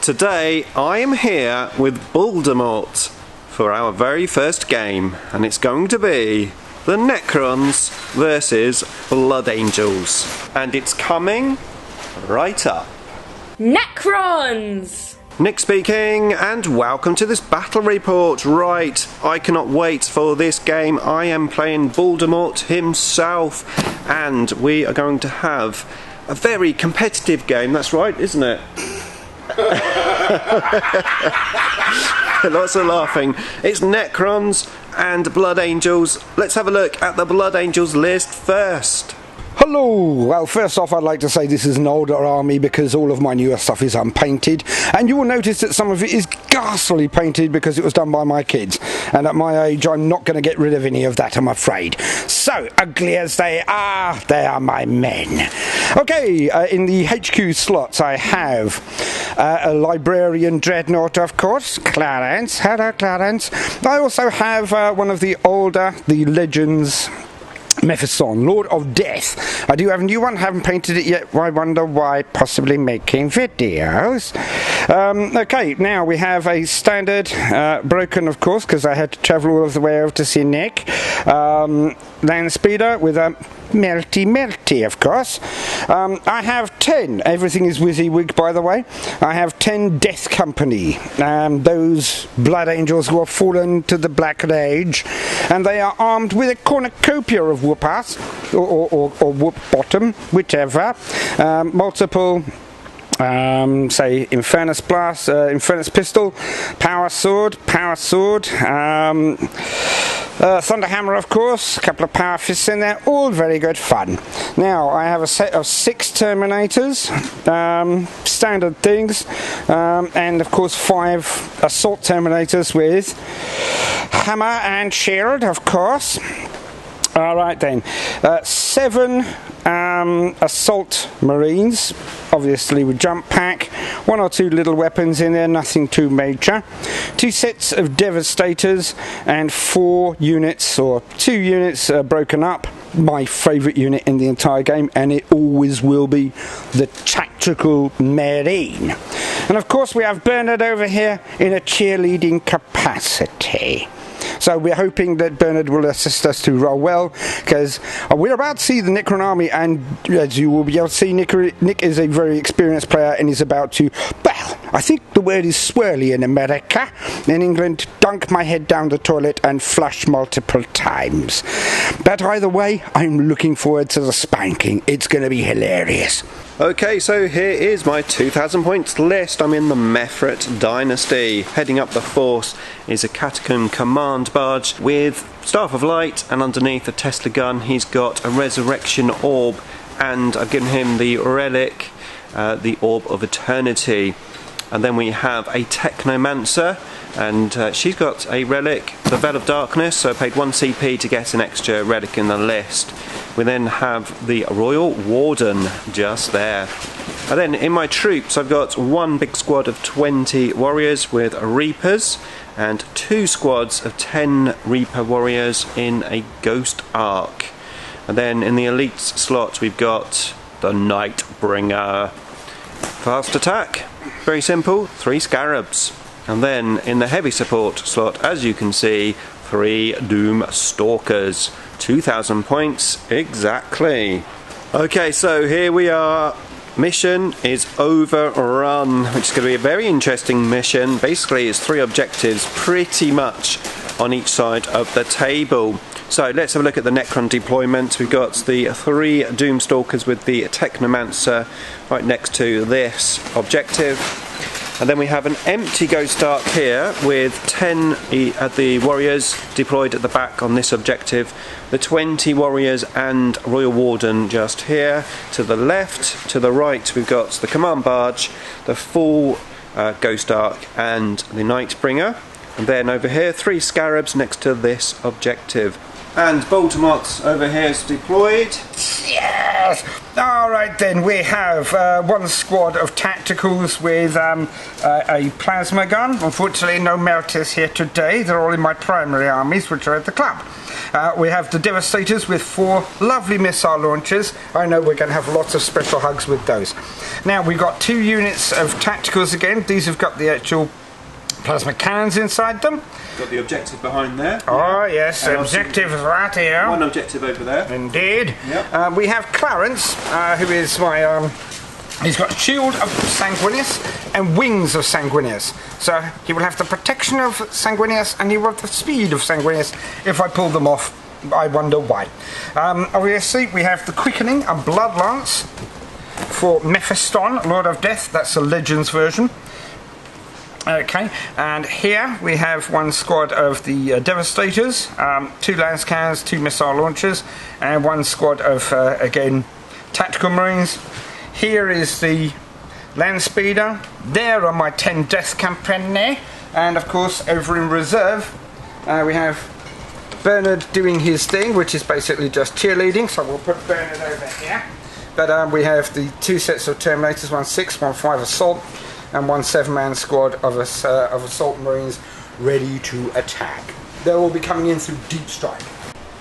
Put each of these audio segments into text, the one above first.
Today I am here with Baldermort for our very first game, and it's going to be the Necrons Vs Blood Angels, and it's coming right up. Necrons! Nick speaking, and welcome to this battle report. Right, I cannot wait for this game. I am playing Baldermort himself, and we are going to have a very competitive game. That's right, isn't it? Lots of laughing. It's Necrons and Blood Angels. Let's have a look at the Blood Angels list first. Hello! Well, first off, I'd like to say this is an older army because all of my newer stuff is unpainted, and you will notice that some of it is ghastly painted because it was done by my kids, and at my age I'm not going to get rid of any of that, I'm afraid. So, ugly as they are my men. Okay, in the HQ slots I have a Librarian Dreadnought, of course, Clarence. Hello, Clarence. I also have one of the Legends Mephison, Lord of Death. I do have a new one, haven't painted it yet. I wonder why, possibly making videos. Okay, now we have a standard, broken of course, because I had to travel all of the way over to see Nick. Land Speeder with a melty, of course. I have 10, everything is WYSIWYG by the way. I have 10 Death Company, those Blood Angels who have fallen to the Black Age, and they are armed with a cornucopia of whoop-ass, or whoop-bottom, whichever, multiple say Infernus Blast, Infernus Pistol, Power Sword, Thunderhammer of course, a couple of Power Fists in there, all very good fun. Now I have a set of 6 Terminators, standard things, and of course 5 Assault Terminators with Hammer and Shield of course. Alright then, 7 Assault Marines, obviously with jump pack, 1 or 2 little weapons in there, nothing too major, 2 sets of Devastators, and 4 units, or 2 units broken up. My favourite unit in the entire game, and it always will be, the Tactical Marine. And of course we have Bernard over here in a cheerleading capacity. So we're hoping that Bernard will assist us to roll well, because we're about to see the Necron army, and as you will be able to see, Nick is a very experienced player and is about to, well, I think the word is swirly in America. In England, dunk my head down the toilet and flush multiple times. But either way, I'm looking forward to the spanking. It's going to be hilarious. Okay, so here is my 2,000 points list. I'm in the Mefret Dynasty. Heading up the force is a Catacomb Command Barge with Staff of Light, and underneath a Tesla gun he's got a Resurrection Orb, and I've given him the Relic, the Orb of Eternity. And then we have a Technomancer, and she's got a relic, the Veil of Darkness, so I paid 1 CP to get an extra relic in the list. We then have the Royal Warden just there. And then in my troops I've got 1 big squad of 20 warriors with Reapers, and 2 squads of 10 Reaper warriors in a Ghost Ark. And then in the elites slot we've got the Nightbringer. Fast attack, very simple, 3 Scarabs. And then in the heavy support slot, as you can see, 3 Doom Stalkers. 2,000 points exactly. Okay, so here we are. Mission is overrun, which is going to be a very interesting mission. Basically it's 3 objectives pretty much on each side of the table. So let's have a look at the Necron deployment. We've got the 3 Doomstalkers with the Technomancer right next to this objective. And then we have an empty Ghost Ark here with 10 the warriors deployed at the back on this objective. The 20 warriors and Royal Warden just here. To the left, to the right we've got the Command Barge, the full Ghost Ark and the Nightbringer. And then over here 3 Scarabs next to this objective. And Baldermort over here is deployed. Yes! Alright then, we have 1 squad of tacticals with a plasma gun. Unfortunately no melters here today, they're all in my primary armies which are at the club. We have the Devastators with 4 lovely missile launchers. I know we're going to have lots of special hugs with those. Now we've got 2 units of tacticals again. These have got the actual plasma cannons inside them. Got the objective behind there. Oh yes, objective right here. One objective over there. Indeed. Yep. We have Clarence, who is my... he's got Shield of Sanguinius and Wings of Sanguinius. So he will have the protection of Sanguinius and he will have the speed of Sanguinius. If I pull them off, I wonder why. Obviously, we have the Quickening and Blood Lance for Mephiston, Lord of Death. That's the Legends version. Okay, and here we have 1 squad of the Devastators, 2 lance cannons, 2 missile launchers, and 1 squad of, again, Tactical Marines. Here is the Land Speeder. There are my 10 Death Company. And of course, over in reserve, we have Bernard doing his thing, which is basically just cheerleading. So we'll put Bernard over here. But we have the 2 sets of Terminators, 1 6, 1 5 Assault, and 1 7-man squad of Assault Marines ready to attack. They'll all be coming in through Deep Strike.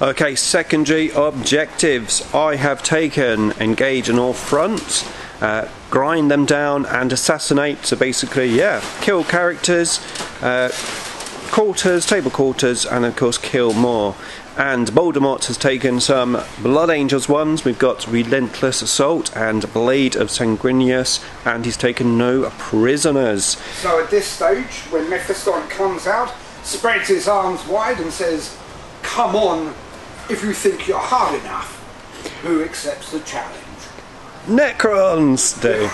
Okay, secondary objectives. I have taken engage on all fronts, grind them down and assassinate. So basically, yeah, kill characters, quarters, table quarters, and of course kill more. And Baldermort has taken some Blood Angels ones. We've got Relentless Assault and Blade of Sanguinius, and he's taken no prisoners. So at this stage, when Mephiston comes out, spreads his arms wide and says, "Come on, if you think you're hard enough, who accepts the challenge?" Necrons do.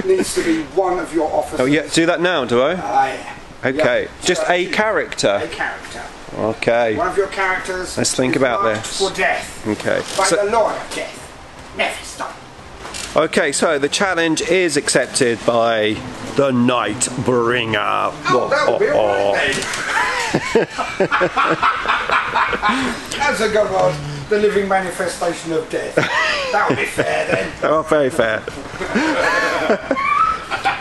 Needs to be one of your officers. Oh yeah, do that now, do I? Yeah. Okay, Yeah. just a character. A character. Okay. One of your characters. Let's think about this. For death. Okay. By So, the Lord of Death, Mephiston. okay, so the challenge is accepted by the Nightbringer. Oh, that'll be alright then. As a god, the living manifestation of death. That'll be fair then. Oh, very fair.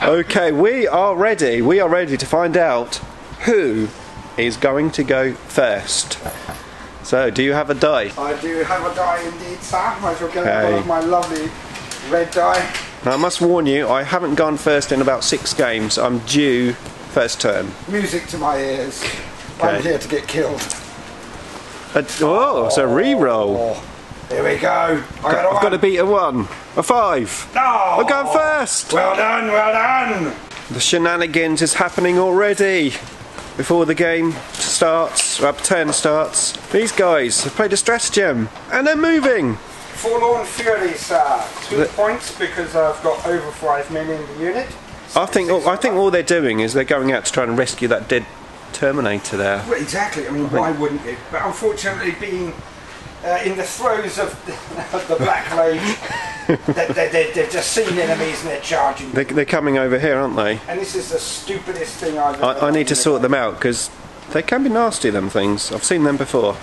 Okay, we are ready. We are ready to find out who is going to go first. So, do you have a die? I do have a die indeed, sir. I shall go Okay. one of my lovely red die. Now, I must warn you, I haven't gone first in about 6 games. I'm due first turn. Music to my ears. Okay. I'm here to get killed. Oh, it's a re-roll. Oh, here we go. I've got to beat a 1, a 5. No! I'm going first. Well done, well done. The shenanigans is happening already. Before the game starts, turn starts, these guys have played a stratagem and they're moving. Forlorn Fury, sir. 2 points because I've got over 5 men in the unit. I think all they're doing is they're going out to try and rescue that dead Terminator there. Well, exactly. I mean, why wouldn't you? But unfortunately, being in the throes of the Black Rage, they've just seen enemies and they're charging. They're coming over here, aren't they? And this is the stupidest thing I've ever I need to done. sort them out because they can be nasty, them things. I've seen them before.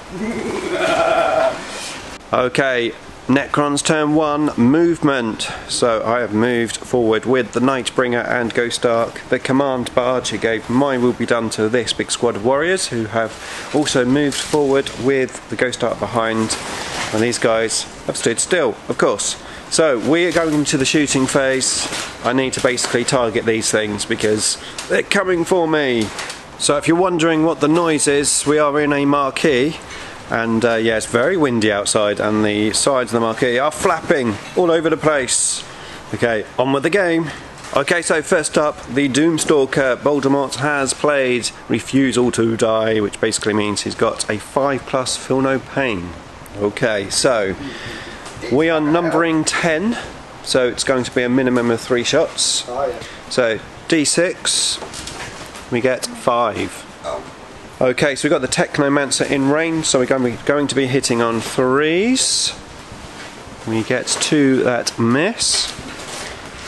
Okay, Necrons turn 1, movement. So I have moved forward with the Nightbringer and Ghost Ark. The command barge who gave my will be done to this big squad of warriors who have also moved forward with the Ghost Ark behind. And these guys have stood still, of course. So we are going into the shooting phase. I need to basically target these things because they're coming for me. So if you're wondering what the noise is, we are in a marquee. And yeah, it's very windy outside and the sides of the marquee are flapping all over the place. Okay, on with the game. Okay, so first up, the Doomstalker Baldermort has played Refusal to Die, which basically means he's got a 5+, feel no pain. Okay, so we are numbering 10, so it's going to be a minimum of 3 shots. Oh, yeah. So D6, we get 5. Okay, so we've got the Technomancer in range, so we're going to be hitting on 3s. We get 2 that miss,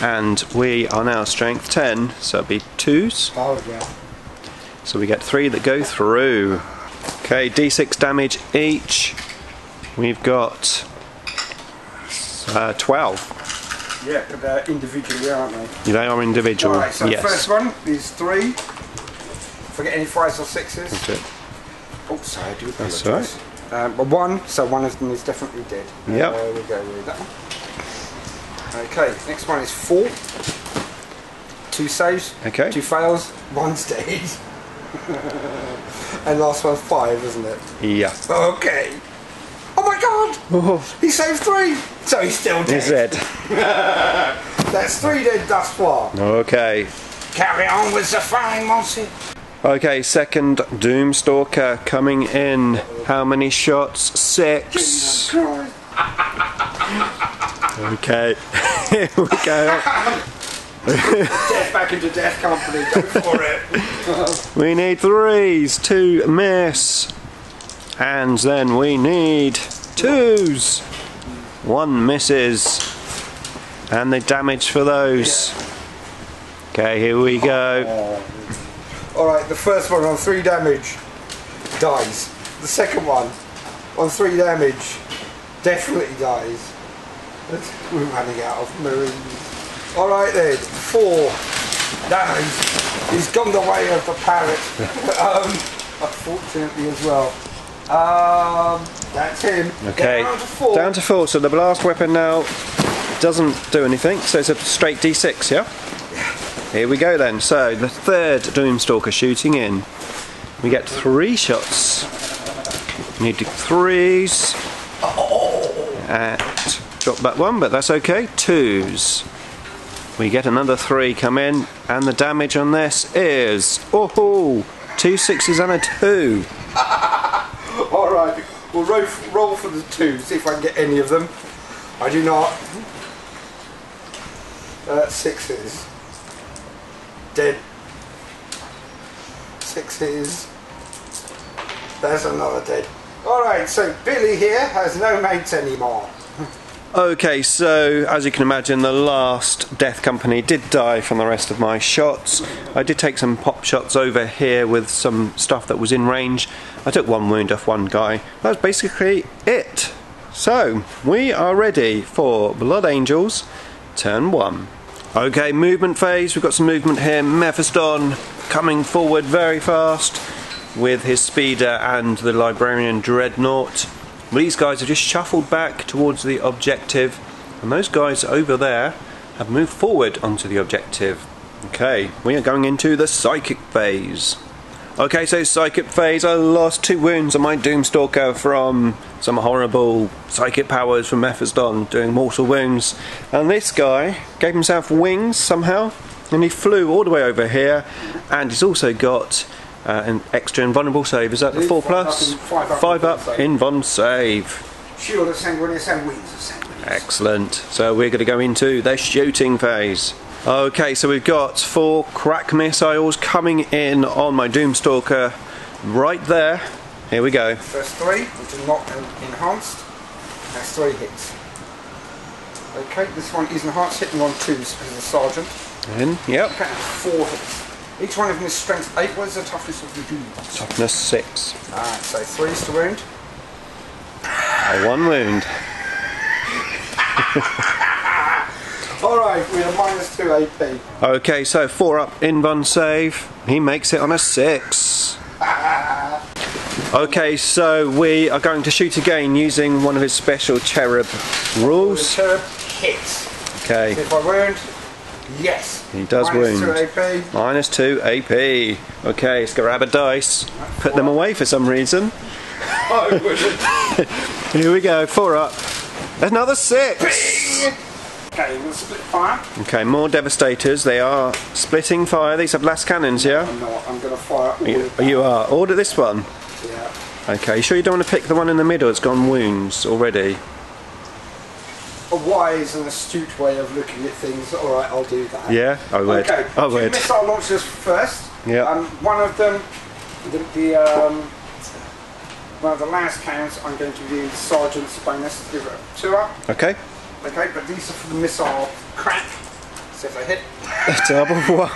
and we are now strength 10, so it'll be 2s. Oh, yeah. So we get 3 that go through. Okay, D6 damage each. We've got 12. Yeah, but they're individually, aren't they? They are individual, Alright, so yes. the first one is 3. Forget any 5s or 6s. That's it. Oh, sorry, I do apologise. That's all right. But one, so one of them is definitely dead. Yep. There we go with that one. Okay, next one is 4. 2 saves. Okay. 2 fails. 1's dead. And last one's 5, isn't it? Yeah. Okay. Oh my god! Oh. He saved 3! So he's still dead. He's dead. That's 3 dead thus far. Okay. Carry on with the fighting, Monty. Okay, second Doomstalker coming in. How many shots? 6. Jesus Christ. Okay. Here we go. Death back into Death Company, go for it. We need 3s, 2 miss. And then we need 2s. 1 misses. And the damage for those. Okay, here we go. Alright, the first one on 3 damage dies. The second one on 3 damage definitely dies. We're running out of Marines. Alright then, 4. No, he's gone the way of the parrot. Unfortunately as well. That's him. Okay, Down to 4. down to 4. So the blast weapon now doesn't do anything. So it's a straight D6, yeah? Here we go then. So the third Doomstalker shooting in. We get 3 shots. We need 3s. And drop that one, but that's okay. 2s. We get another 3 come in, and the damage on this is 2 6s and a 2. Alright, we'll roll for the 2, see if I can get any of them. I do not. 6s. Dead. 6s. There's another dead. Alright, so Billy here has no mates anymore. Okay, so as you can imagine, the last Death Company did die from the rest of my shots. I did take some pop shots over here with some stuff that was in range. I took 1 wound off 1 guy. That's basically it. So, we are ready for Blood Angels, turn 1. Okay, movement phase. We've got some movement here. Mephiston coming forward very fast with his speeder and the Librarian Dreadnought. These guys have just shuffled back towards the objective, and those guys over there have moved forward onto the objective. Okay, we are going into the psychic phase. Okay, so psychic phase, I lost 2 wounds on my Doomstalker from some horrible psychic powers from Mephiston doing mortal wounds. And this guy gave himself wings somehow, and he flew all the way over here, and he's also got an extra invulnerable save. Is that the 4 plus? 5 up invuln save. Shield of Sanguinius and Wings of Sanguinius. Excellent. So we're going to go into the shooting phase. Okay, so we've got 4 crack missiles coming in on my Doomstalker right there. Here we go. First 3, which are not enhanced. That's 3 hits. Okay, this one is enhanced, hitting on 2s because of the Sergeant. In, yep. Okay, 4 hits. Each one of them is strength 8. What is the toughness of the Doomstalker? Toughness 6. Alright, so 3s to wound. 1 wound. Alright, we are minus 2 AP. Okay, so 4 up invuln save. He makes it on a 6. Okay, so we are going to shoot again using one of his special cherub rules. The cherub hits. Okay. So if I wound, yes. He does minus wound. -2 AP. Minus 2 AP. Okay, let's grab a dice. Put them away for some reason. I wouldn't. Here we go, 4 up. Another 6. Okay, we'll split fire. Okay, more devastators. They are splitting fire. These are blast cannons, yeah? I'm not. I'm going to fire all of them. You are. Order this one. Yeah. Okay, you sure you don't want to pick the one in the middle? It's gone wounds already. A wise and astute way of looking at things. Alright, I'll do that. Yeah, I would. Okay, I 2 would. missile launchers first. Yeah. One of them, one of the last cannons, I'm going to do the Sergeant's bonus to give it a 2 up. Okay. Okay, but these are for the missile crack. So if they hit, Double 1.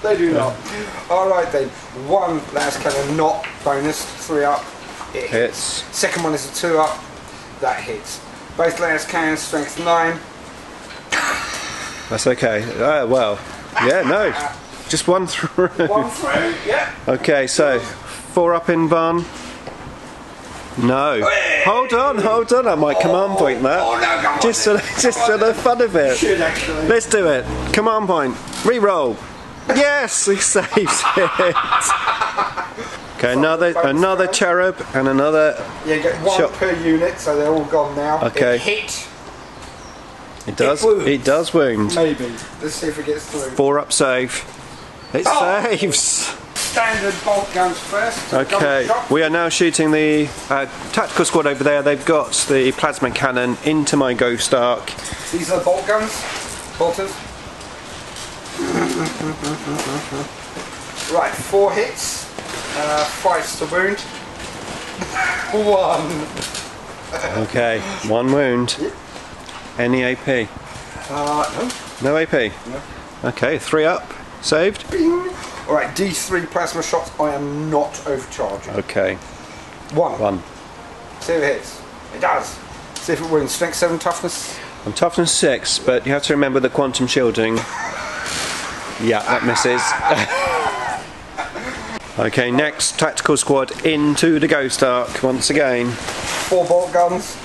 they do not. Alright then, 1 last cannon, not bonus, 3 up, it hits. Second one is a 2 up, that hits. Both last cannons, strength 9. That's okay. Well, yeah, no. Just 1 through. 1 through, yeah. Okay, so 4 up in Van. No. Hold on. I might command point that. Oh, no, come on, just for the fun of it. Should actually. Let's do it. Command point. Reroll. Yes, he saves it. Okay, another cherub and another. Yeah, you get 1 shot per unit, so they're all gone now. Okay. It hit. It does. It does wound. Maybe. Let's see if it gets through. 4 up save. It saves. Standard bolt guns first. Okay, we are now shooting the tactical squad over there. They've got the plasma cannon into my Ghost Ark. These are the bolt guns. Bolters. Right, 4 hits. 5's to wound. 1. Okay, 1 wound. Any AP? No. No AP? No. Okay, 3 up. Saved. Bing. Alright, D3 plasma shots. I am not overcharging. Okay. 1. See if it hits. It does. See if it wins. Strength 7, toughness. I'm toughness 6, but you have to remember the quantum shielding. Yeah, that misses. Okay, next tactical squad into the Ghost Ark once again. 4 bolt guns.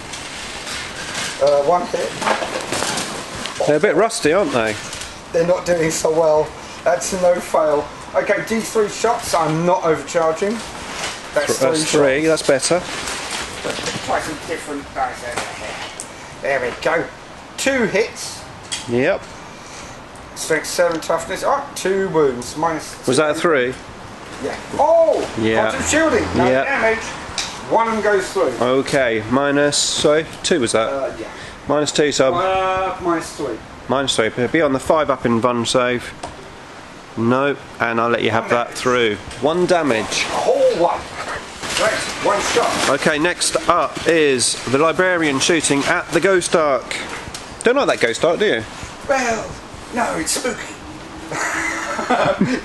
1 hit. They're a bit rusty, aren't they? They're not doing so well. That's a no fail. Okay, D3 shots. I'm not overcharging. That's 3 That's better. Try some different dice over here. There we go. 2 hits. Yep. Strength 7, toughness. 2 wounds. Minus. Was that a 3? Yeah. Oh! Yeah. Quantum shielding. No damage. 1 of them goes through. Okay, sorry, 2 was that? Yeah. -2, so -3. -3. But be on the 5 up in Van save. No, and I'll let you have that through. 1 damage. A whole 1. Right, 1 shot. Okay, next up is the Librarian shooting at the Ghost Ark. Don't like that Ghost Ark, do you? Well, no, it's spooky.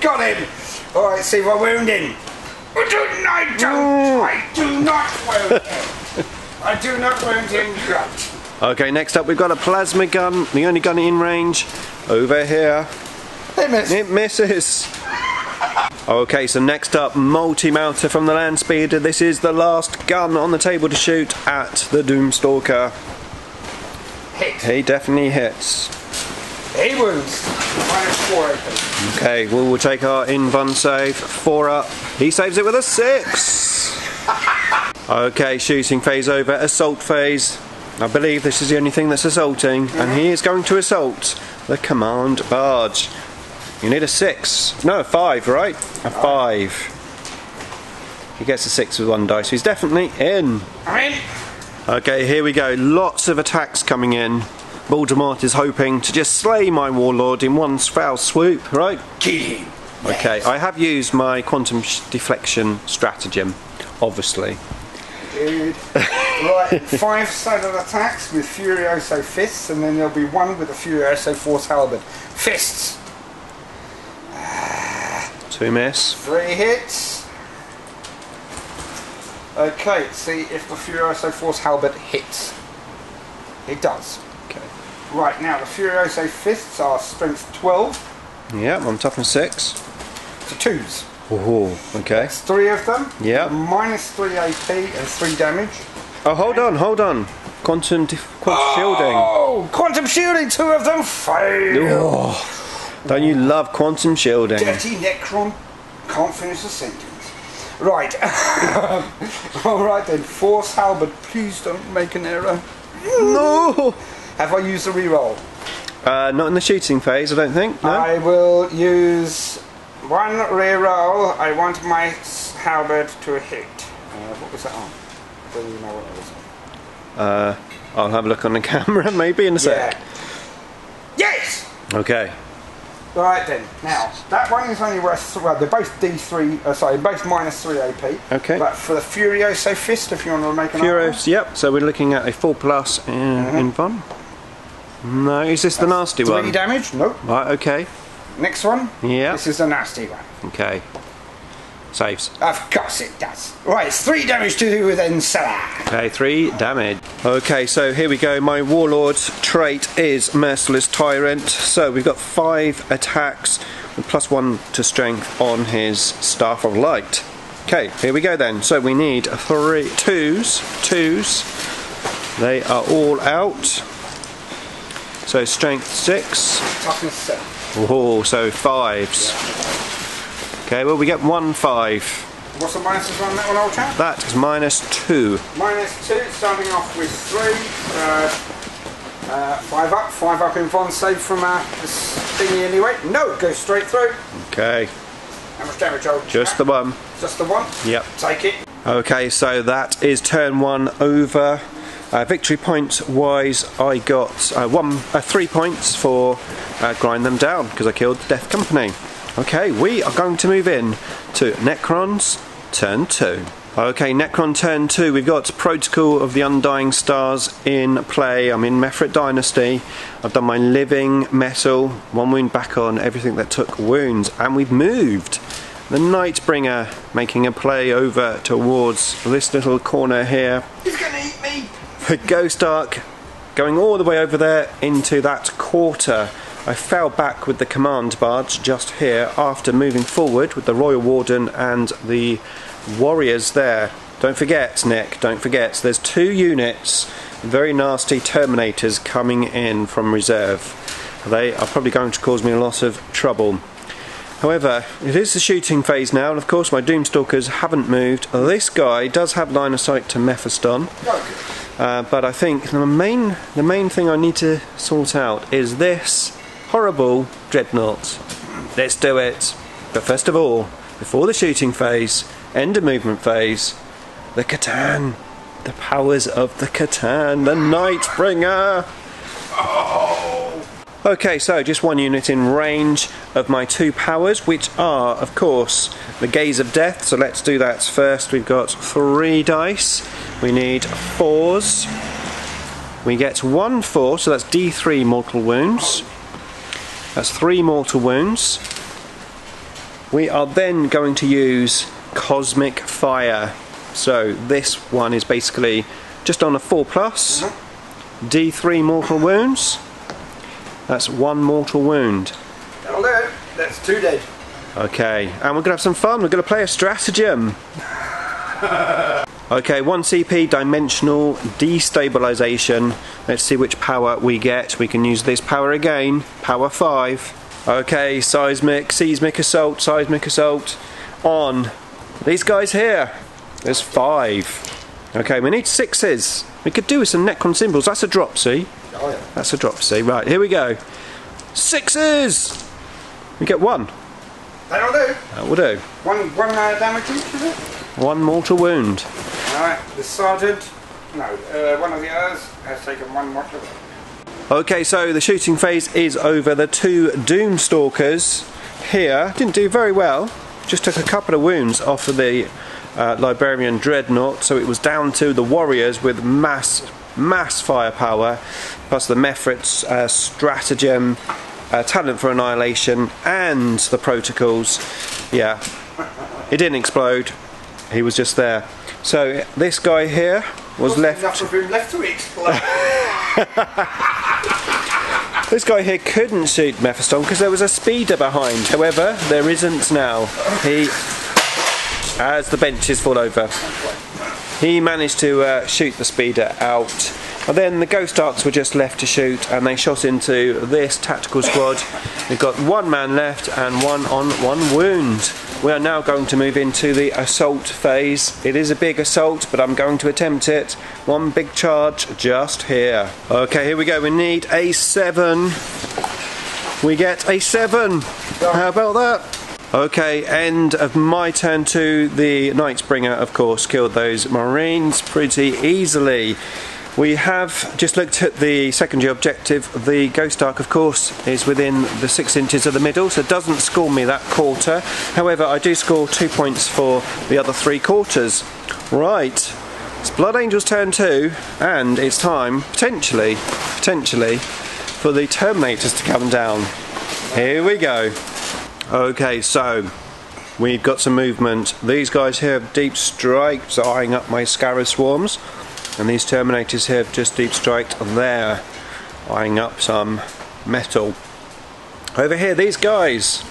Got him! Alright, see if I wound him. I do not wound him. I do not wound him. Okay, next up we've got a plasma gun, the only gun in range, over here. It missed. It misses. Okay, so next up, multi-mounter from the land speeder. This is the last gun on the table to shoot at the Doomstalker. Hit. He definitely hits. He wounds. -4 AP. Okay, we'll take our in-Van save. 4 up. He saves it with a 6. Okay, shooting phase over. Assault phase. I believe this is the only thing that's assaulting, and he is going to assault the command barge. You need a 6. No, a 5, right? A 5. He gets a 6 with 1 dice, so he's definitely in. I'm in. Okay, here we go. Lots of attacks coming in. Baldermort is hoping to just slay my warlord in one foul swoop, right? Kill him. Okay, I have used my quantum deflection stratagem, obviously. Good. Right, 5 standard attacks with Furioso fists, and then there'll be 1 with a Furioso Force halberd. Fists. 2 miss. 3 hits. Okay, see if the Furioso Force halberd hits. It does. Okay. Right, now the Furioso fists are strength 12 Yeah, I'm toughness 6. to 2s. Oh, okay. That's 3 of them. Yeah. -3 AP and 3 damage. Oh, hold on. Quantum shielding. Oh, quantum shielding, 2 of them fail. Oh, don't you love quantum shielding? Dirty Necron can't finish the sentence. Right. Alright then, Force halberd, please don't make an error. No! Have I used a reroll? Not in the shooting phase, I don't think. No. I will use 1 reroll. I want my halberd to hit. What was that on? I don't even know what it was on. I'll have a look on the camera maybe in a sec. Yeah. Yes! Okay. Right then, now, that one is only worth, well, they're both D3, sorry, both -3 AP. Okay. But for the Furioso fist, if you want to make an Furious, yep, so we're looking at a 4+ in Von. No, is this the nasty 3 one? damage? Nope. Right, okay. Next one? Yeah. This is the nasty one. Okay. Saves. Of course it does. Right, it's 3 damage to do with Ensala. Okay, 3 damage. Okay, so here we go. My warlord's trait is Merciless Tyrant. So we've got 5 attacks with +1 to strength on his Staff of Light. Okay, here we go then. So we need twos. They are all out. So strength 6. Toughness 7. Oh, so 5s. Okay, well we get 1 5. What's the minuses on that one, old chap? That is -2. -2, starting off with 3. 5 up in Von save from this thingy anyway. No, it goes straight through. Okay. How much damage, old Just chap? the one. Just the one? Yep. Take it. Okay, so that is turn 1 over. Victory points wise, I got 3 points for grind them down because I killed the Death Company. Okay, we are going to move in to Necrons turn 2. Okay, Necron turn 2, we've got Protocol of the Undying Stars in play. I'm in Mefrit Dynasty. I've done my living metal, 1 wound back on everything that took wounds, and we've moved. The Nightbringer making a play over towards this little corner here. He's gonna eat me! The Ghost Ark going all the way over there into that quarter. I fell back with the command barge just here after moving forward with the Royal Warden and the warriors there. Don't forget, Nick, don't forget, there's 2 units, very nasty Terminators coming in from reserve. They are probably going to cause me a lot of trouble. However, it is the shooting phase now, and of course my Doomstalkers haven't moved. This guy does have line of sight to Mephiston, but I think the main thing I need to sort out is this horrible Dreadnought. Let's do it. But first of all, before the shooting phase, end of movement phase, the Catan, the powers of the Catan, the Nightbringer. Okay, so just 1 unit in range of my 2 powers, which are, of course, the Gaze of Death. So let's do that first. We've got 3 dice. We need 4s. We get 1 4, so that's D3 mortal wounds. That's 3 mortal wounds. We are then going to use Cosmic Fire. So this one is basically just on a 4+. D3 mortal wounds. That's 1 mortal wound. That'll do it. That's 2 dead. Okay, and we're going to have some fun. We're going to play a stratagem. Okay, 1 CP dimensional destabilization. Let's see which power we get. We can use this power again. Power 5. Okay, seismic assault on these guys here. There's 5. Okay, we need 6s. We could do with some Necron symbols. That's a drop, see? Oh yeah. That's a drop, see? Right, here we go. 6s! We get 1. That'll do. That will do. One damage each, is it? 1 mortal wound. Alright, the sergeant. No, one of the others has taken 1 mortal wound. Okay, so the shooting phase is over. The 2 Doomstalkers here didn't do very well. Just took a couple of wounds off of the Librarian Dreadnought, so it was down to the warriors with mass firepower, plus the Mefrit's stratagem, talent for annihilation, and the protocols. Yeah, it didn't explode. He was just there. So this guy here was left. Enough of him left to explode. This guy here couldn't shoot Mephiston because there was a speeder behind. However, there isn't now. As the benches fall over, he managed to shoot the speeder out. And then the Ghost Arks were just left to shoot, and they shot into this tactical squad. We've got 1 man left and 1 on 1 wound. We are now going to move into the assault phase. It is a big assault, but I'm going to attempt it. 1 big charge just here. Okay, here we go. We need a 7. We get a 7. How about that? Okay, end of my turn 2. The Nightbringer, of course, killed those Marines pretty easily. We have just looked at the secondary objective. The Ghost Ark, of course, is within the 6 inches of the middle, so it doesn't score me that quarter. However, I do score 2 points for the other 3 quarters. Right, it's Blood Angels turn 2, and it's time, potentially, for the Terminators to come down. Here we go. Okay, so we've got some movement. These guys here have deep strikes, eyeing up my Scarab Swarms. And these Terminators here have just deep striked there, eyeing up some metal. Over here, these guys,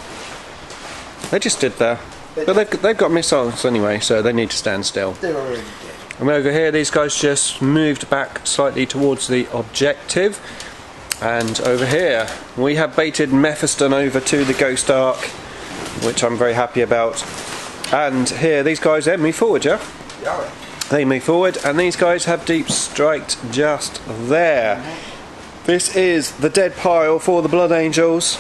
they just stood there. But they've got missiles anyway, so they need to stand still. They're already dead. And over here, these guys just moved back slightly towards the objective. And over here, we have baited Mephiston over to the Ghost Ark, which I'm very happy about. And here, these guys, they move forward, yeah? Yeah. They move forward, and these guys have deep striked just there. This is the dead pile for the Blood Angels.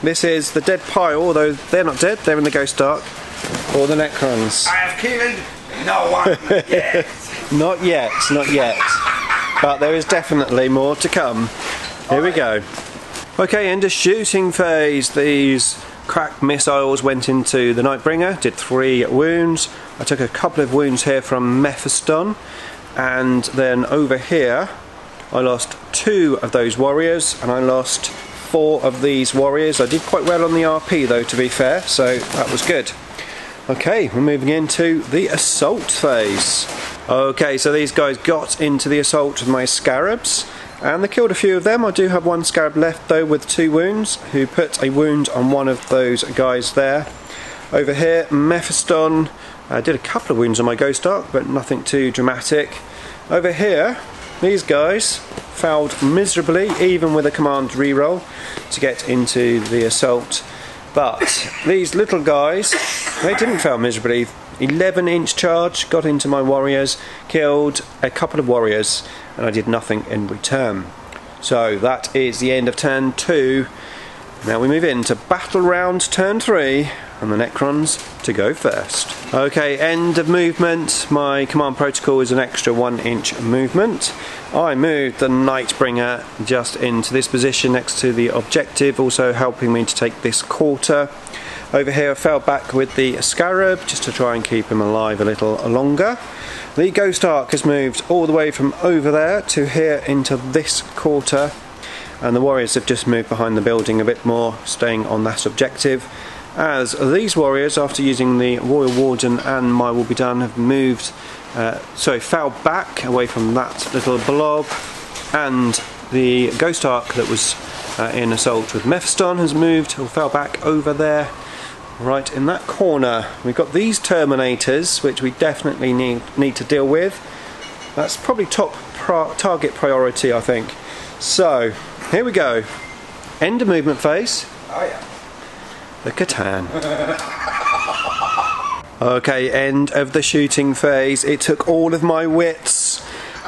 This is the dead pile, although they're not dead, they're in the Ghost Ark, for the Necrons. I have killed no one yet. Not yet, not yet. But there is definitely more to come. Here we go. Okay, into shooting phase. These cracked missiles went into the Nightbringer, did 3 wounds. I took a couple of wounds here from Mephiston, and then over here I lost 2 of those warriors, and I lost 4 of these warriors. I did quite well on the RP though, to be fair, so that was good. Okay, we're moving into the assault phase. Okay, so these guys got into the assault with my scarabs, and they killed a few of them. I do have 1 scarab left though with 2 wounds, who put a wound on one of those guys there. Over here, Mephiston did a couple of wounds on my Ghost Ark, but nothing too dramatic. Over here, these guys failed miserably, even with a command reroll, to get into the assault. But these little guys, they didn't fail miserably. 11-inch charge, got into my warriors, killed a couple of warriors, and I did nothing in return. So that is the end of turn 2. Now we move into battle round turn 3, and the Necrons to go first. Okay, end of movement. My command protocol is an extra 1-inch movement. I moved the Nightbringer just into this position next to the objective, also helping me to take this quarter. Over here I fell back with the Scarab just to try and keep him alive a little longer. The Ghost Ark has moved all the way from over there to here into this quarter, and the warriors have just moved behind the building a bit more, staying on that objective. As these warriors, after using the Royal Warden and My Will Be Done, have moved, fell back away from that little blob, and the Ghost Ark that was in assault with Mephiston has moved, or fell back over there, right in that corner. We've got these Terminators, which we definitely need to deal with. That's probably top target priority, I think. So, here we go. End of movement phase. Oh yeah. The Catan. Okay, end of the shooting phase. It took all of my wits,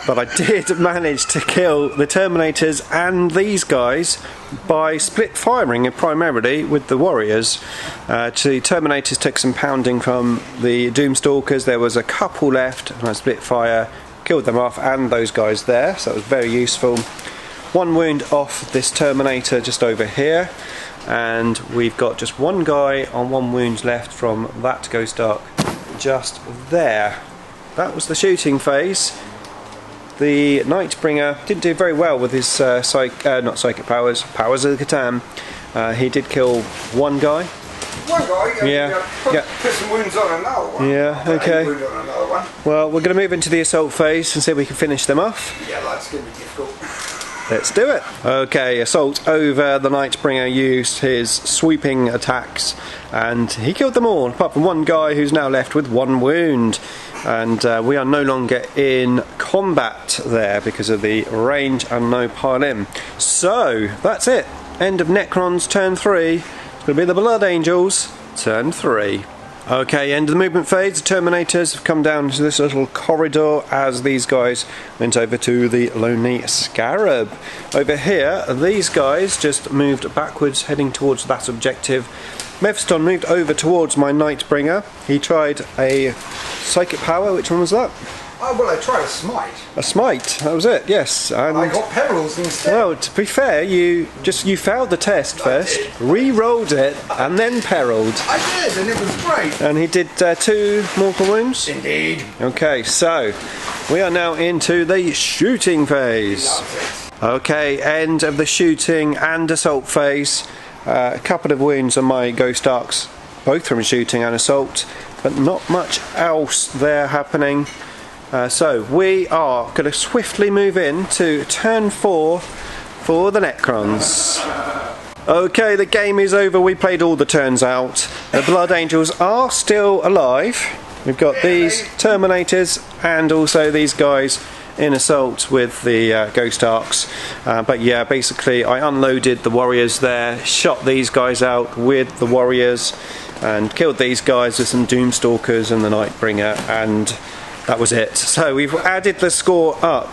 but I did manage to kill the Terminators and these guys by split firing primarily with the warriors. The Terminators took some pounding from the Doomstalkers. There was a couple left, and I split fire, killed them off, and those guys there, so that was very useful. 1 wound off this Terminator just over here, and we've got just 1 guy on 1 wound left from that Ghost Ark just there. That was the shooting phase. The Nightbringer didn't do very well with his not psychic powers of the Catan. He did kill 1 guy. 1 guy? Yeah. Put some wounds on another one. Yeah, okay. Wound on another one. Well, we're going to move into the assault phase and see if we can finish them off. Yeah, that's going to be difficult. Let's do it. Okay, assault over. The Nightbringer used his sweeping attacks, and he killed them all, apart from 1 guy who's now left with 1 wound. And we are no longer in combat there because of the range and no pile in. So, that's it. End of Necrons turn 3. It's going to be the Blood Angels turn 3. Okay, end of the movement phase. The Terminators have come down to this little corridor as these guys went over to the Lonely Scarab. Over here, these guys just moved backwards, heading towards that objective. Mephiston moved over towards my Nightbringer. He tried a psychic power. Which one was that? Oh, well, I tried a smite. A smite, that was it, yes. And I got perils instead. well, to be fair, you failed the test first, re-rolled it, and then perilled. I did, and it was great. And he did 2 mortal wounds? Indeed. Okay, so we are now into the shooting phase. Okay, end of the shooting and assault phase. A couple of wounds on my Ghost Arks, both from shooting and assault, but not much else there happening. So we are going to swiftly move into turn 4 for the Necrons. Okay, the game is over. We played all the turns out. The Blood Angels are still alive. We've got these Terminators and also these guys in assault with the Ghost Arcs. But yeah, basically I unloaded the Warriors there, shot these guys out with the Warriors, and killed these guys with some Doomstalkers and the Nightbringer, and that was it. So we've added the score up.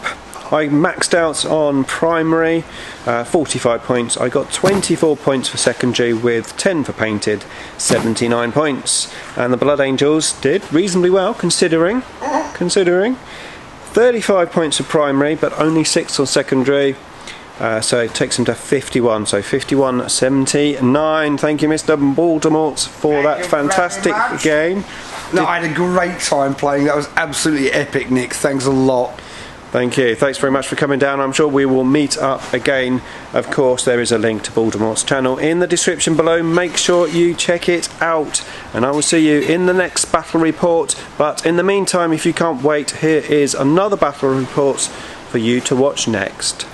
I maxed out on primary, 45 points. I got 24 points for secondary with 10 for painted, 79 points. And the Blood Angels did reasonably well, considering. 35 points for primary, but only 6 on secondary. So it takes them to 51. So 51.79. Thank you, Mr. Baldermort, for that fantastic game. No, I had a great time playing. That was absolutely epic, Nick. Thanks a lot. Thank you. Thanks very much for coming down. I'm sure we will meet up again. Of course, there is a link to Baldermort's channel in the description below. Make sure you check it out. And I will see you in the next battle report. But in the meantime, if you can't wait, here is another battle report for you to watch next.